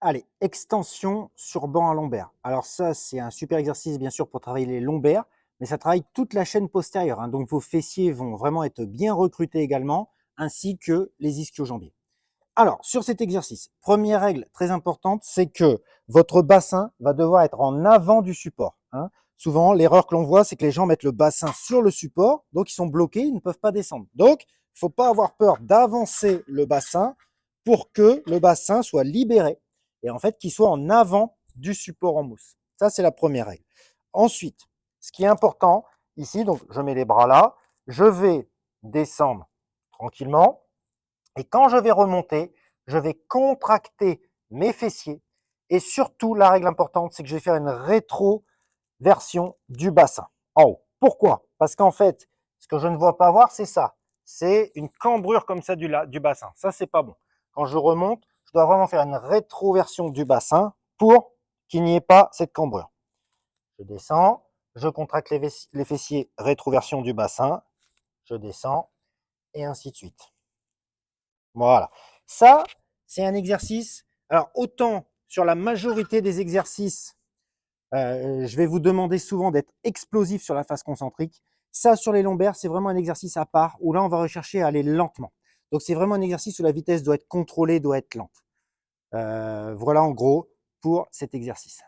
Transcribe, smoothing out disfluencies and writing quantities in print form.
Allez, extension sur banc à lombaire. Alors ça, c'est un super exercice bien sûr pour travailler les lombaires, mais ça travaille toute la chaîne postérieure, hein. Donc vos fessiers vont vraiment être bien recrutés également, ainsi que les ischio-jambiers. Alors, sur cet exercice, première règle très importante, c'est que votre bassin va devoir être en avant du support, hein. Souvent, l'erreur que l'on voit, c'est que les gens mettent le bassin sur le support, donc ils sont bloqués, ils ne peuvent pas descendre. Donc, il ne faut pas avoir peur d'avancer le bassin pour que le bassin soit libéré et en fait qu'il soit en avant du support en mousse. Ça, c'est la première règle. Ensuite, ce qui est important ici, donc je mets les bras là, je vais descendre tranquillement. Et quand je vais remonter, je vais contracter mes fessiers. Et surtout, la règle importante, c'est que je vais faire une rétroversion du bassin en haut. Pourquoi? Parce qu'en fait, ce que je ne vois pas voir, c'est ça. C'est une cambrure comme ça du bassin. Ça, c'est pas bon. Quand je remonte, je dois vraiment faire une rétroversion du bassin pour qu'il n'y ait pas cette cambrure. Je descends, je contracte les fessiers, rétroversion du bassin, je descends, et ainsi de suite. Voilà. Ça, c'est un exercice. Alors, autant sur la majorité des exercices, je vais vous demander souvent d'être explosif sur la phase concentrique. Ça, sur les lombaires, c'est vraiment un exercice à part où là, on va rechercher à aller lentement. Donc, c'est vraiment un exercice où la vitesse doit être contrôlée, doit être lente. Voilà en gros pour cet exercice.